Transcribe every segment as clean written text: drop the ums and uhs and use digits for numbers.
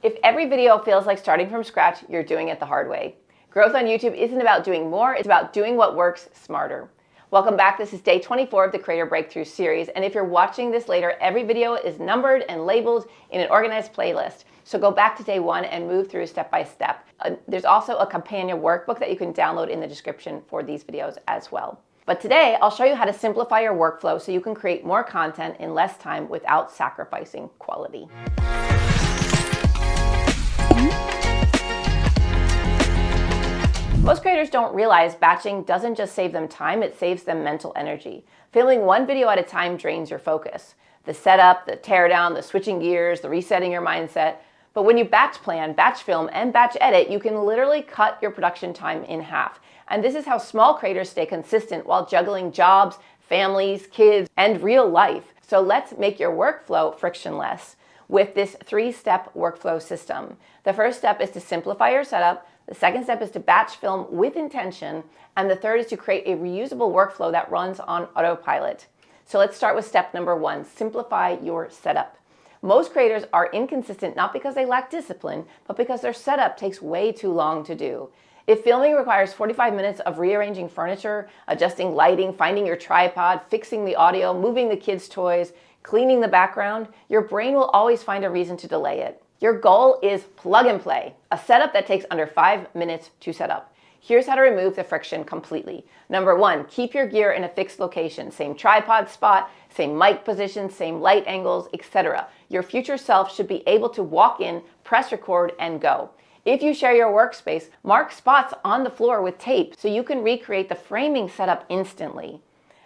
If every video feels like starting from scratch, you're doing it the hard way. Growth on YouTube isn't about doing more, it's about doing what works smarter. Welcome back. This is day 24 of the Creator Breakthrough series. And if you're watching this later, every video is numbered and labeled in an organized playlist. So go back to day 1 and move through step by step. There's also a companion workbook that you can download in the description for these videos as well. But today, I'll show you how to simplify your workflow so you can create more content in less time without sacrificing quality. Most creators don't realize batching doesn't just save them time, it saves them mental energy. Filming one video at a time drains your focus. The setup, the teardown, the switching gears, the resetting your mindset. But when you batch plan, batch film, and batch edit, you can literally cut your production time in half. And this is how small creators stay consistent while juggling jobs, families, kids, and real life. So let's make your workflow frictionless with this 3-step workflow system. The first step is to simplify your setup. The second step is to batch film with intention. And the third is to create a reusable workflow that runs on autopilot. So let's start with step number 1, simplify your setup. Most creators are inconsistent not because they lack discipline, but because their setup takes way too long to do. If filming requires 45 minutes of rearranging furniture, adjusting lighting, finding your tripod, fixing the audio, moving the kids' toys, cleaning the background, your brain will always find a reason to delay it. Your goal is plug and play, a setup that takes under 5 minutes to set up. Here's how to remove the friction completely. Number 1, keep your gear in a fixed location, same tripod spot, same mic position, same light angles, etc. Your future self should be able to walk in, press record, and go. If you share your workspace, mark spots on the floor with tape so you can recreate the framing setup instantly.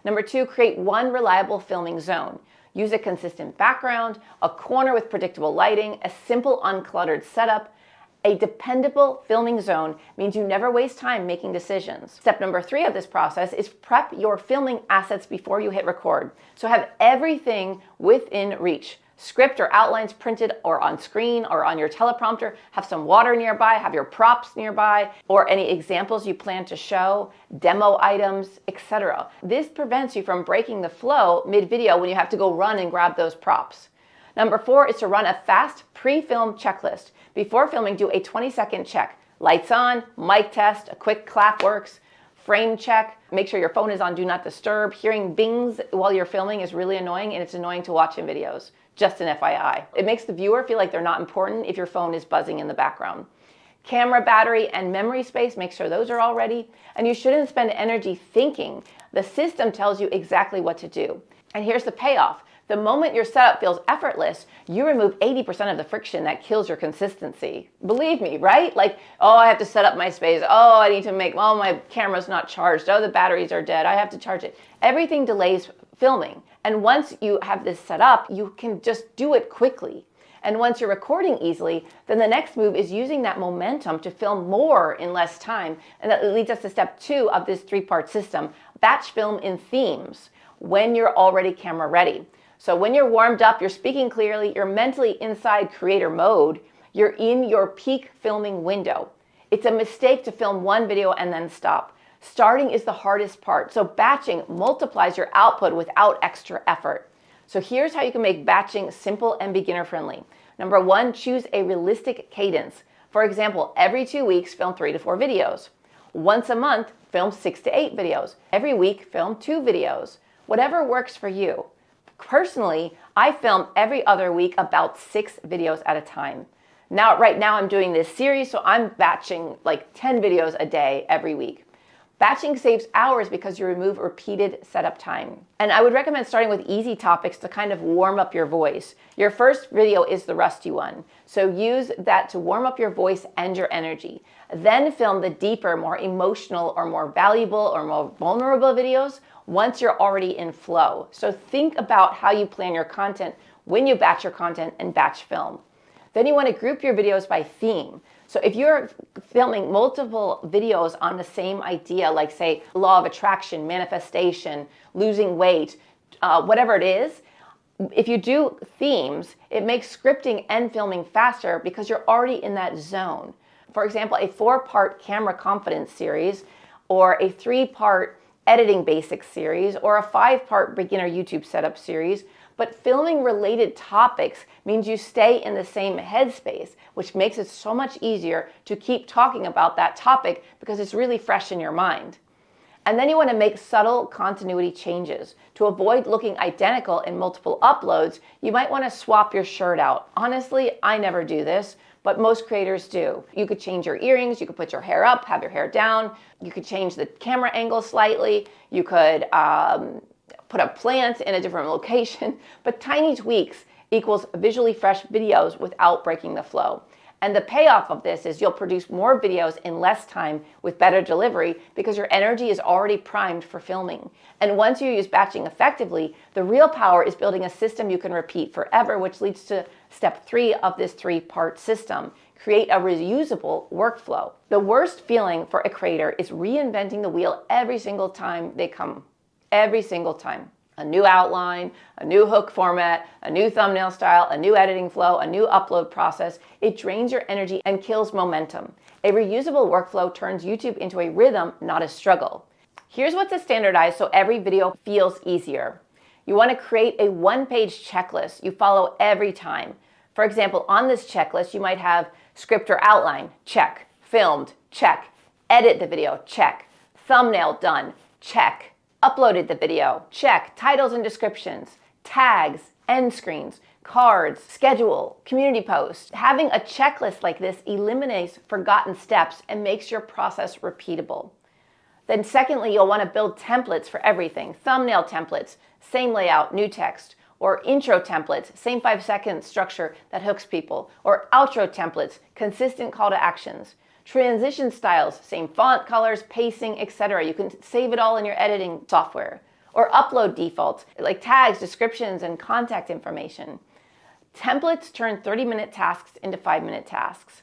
Number 2, create one reliable filming zone. Use a consistent background, a corner with predictable lighting, a simple uncluttered setup. A dependable filming zone means you never waste time making decisions. Step number 3 of this process is prep your filming assets before you hit record. So have everything within reach. Script or outlines printed or on screen or on your teleprompter. Have some water nearby, have your props nearby, or any examples you plan to show, demo items, etc. This prevents you from breaking the flow mid-video when you have to go run and grab those props. Number 4 is to run a fast pre-film checklist. Before filming, do a 20-second check. Lights on, mic test, a quick clap works, frame check. Make sure your phone is on Do Not Disturb. Hearing bings while you're filming is really annoying, and it's annoying to watch in videos. Just an FYI. It makes the viewer feel like they're not important if your phone is buzzing in the background. Camera battery and memory space, make sure those are all ready. And you shouldn't spend energy thinking. The system tells you exactly what to do. And here's the payoff. The moment your setup feels effortless, you remove 80% of the friction that kills your consistency. Believe me, right? Like, oh, I have to set up my space. Oh, I need to make, oh, my camera's not charged. Oh, the batteries are dead. I have to charge it. Everything delays filming. And once you have this set up, you can just do it quickly. And once you're recording easily, then the next move is using that momentum to film more in less time. And that leads us to step 2 of this 3-part system, batch film in themes when you're already camera ready. So when you're warmed up, you're speaking clearly, you're mentally inside creator mode, you're in your peak filming window. It's a mistake to film one video and then stop. Starting is the hardest part, so batching multiplies your output without extra effort. So here's how you can make batching simple and beginner friendly. Number 1, choose a realistic cadence. For example, every 2 weeks, film 3 to 4 videos. Once a month, film 6 to 8 videos. Every week, film 2 videos. Whatever works for you. Personally, I film every other week about 6 videos at a time. Right now I'm doing this series, so I'm batching like 10 videos a day every week. Batching saves hours because you remove repeated setup time. And I would recommend starting with easy topics to kind of warm up your voice. Your first video is the rusty one, so use that to warm up your voice and your energy. Then film the deeper, more emotional or more valuable or more vulnerable videos once you're already in flow. So think about how you plan your content when you batch your content and batch film. Then you want to group your videos by theme. So if you're filming multiple videos on the same idea, like say law of attraction, manifestation, losing weight, whatever it is, if you do themes, it makes scripting and filming faster because you're already in that zone. For example, a 4-part camera confidence series, or a 3-part editing basics series, or a 5-part beginner YouTube setup series. But filming related topics means you stay in the same headspace, which makes it so much easier to keep talking about that topic because it's really fresh in your mind. And then you want to make subtle continuity changes. To avoid looking identical in multiple uploads, you might want to swap your shirt out. Honestly, I never do this, but most creators do. You could change your earrings, you could put your hair up, have your hair down, you could change the camera angle slightly, you could put a plant in a different location, but tiny tweaks equals visually fresh videos without breaking the flow. And the payoff of this is you'll produce more videos in less time with better delivery because your energy is already primed for filming. And once you use batching effectively, the real power is building a system you can repeat forever, which leads to step 3 of this 3-part system. Create a reusable workflow. The worst feeling for a creator is reinventing the wheel every single time they come. Every single time. A new outline, a new hook format, a new thumbnail style, a new editing flow, a new upload process. It drains your energy and kills momentum. A reusable workflow turns YouTube into a rhythm, not a struggle. Here's what to standardize so every video feels easier. You want to create a one-page checklist you follow every time. For example, on this checklist, you might have script or outline, check. Filmed, check. Edit the video, check. Thumbnail done, check. Uploaded the video, check. Titles and descriptions, tags, end screens, cards, schedule, community posts. Having a checklist like this eliminates forgotten steps and makes your process repeatable. Then secondly, you'll want to build templates for everything. Thumbnail templates, same layout, new text. Or intro templates, same 5-second structure that hooks people. Or outro templates, consistent call to actions. Transition styles, same font colors, pacing, etc. You can save it all in your editing software. Or upload defaults, like tags, descriptions, and contact information. Templates turn 30-minute tasks into 5-minute tasks.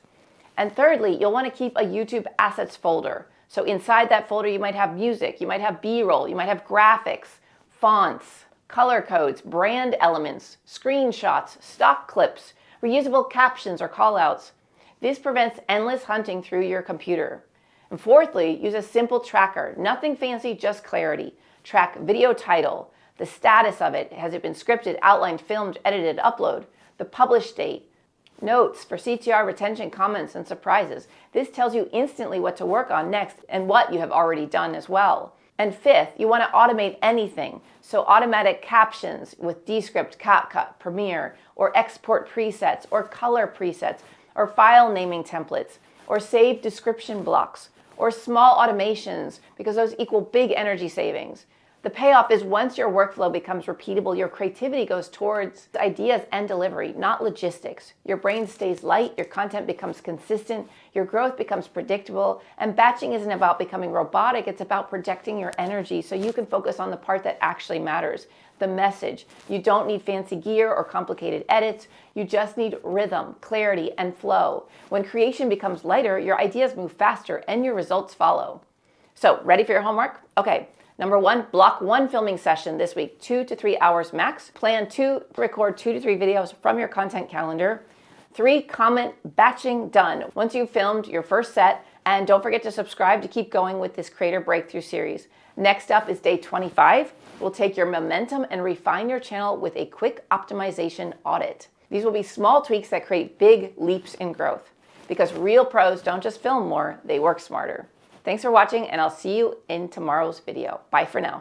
And thirdly, you'll want to keep a YouTube assets folder. So inside that folder, you might have music, you might have B-roll, you might have graphics, fonts, color codes, brand elements, screenshots, stock clips, reusable captions or callouts. This prevents endless hunting through your computer. And fourthly, use a simple tracker. Nothing fancy, just clarity. Track video title, the status of it. Has it been scripted, outlined, filmed, edited, upload? The publish date. Notes for CTR, retention, comments, and surprises. This tells you instantly what to work on next and what you have already done as well. And fifth, you want to automate anything. So automatic captions with Descript, CapCut, Premiere, or export presets, or color presets, or file naming templates, or save description blocks, or small automations, because those equal big energy savings. The payoff is once your workflow becomes repeatable, your creativity goes towards ideas and delivery, not logistics. Your brain stays light, your content becomes consistent, your growth becomes predictable, and batching isn't about becoming robotic, it's about projecting your energy so you can focus on the part that actually matters, the message. You don't need fancy gear or complicated edits, you just need rhythm, clarity, and flow. When creation becomes lighter, your ideas move faster and your results follow. So, ready for your homework? Okay. Number 1, block 1 filming session this week, 2 to 3 hours max. Plan to record 2 to 3 videos from your content calendar. 3, comment batching done once you've filmed your first set. And don't forget to subscribe to keep going with this Creator Breakthrough series. Next up is day 25. We'll take your momentum and refine your channel with a quick optimization audit. These will be small tweaks that create big leaps in growth. Because real pros don't just film more, they work smarter. Thanks for watching, and I'll see you in tomorrow's video. Bye for now.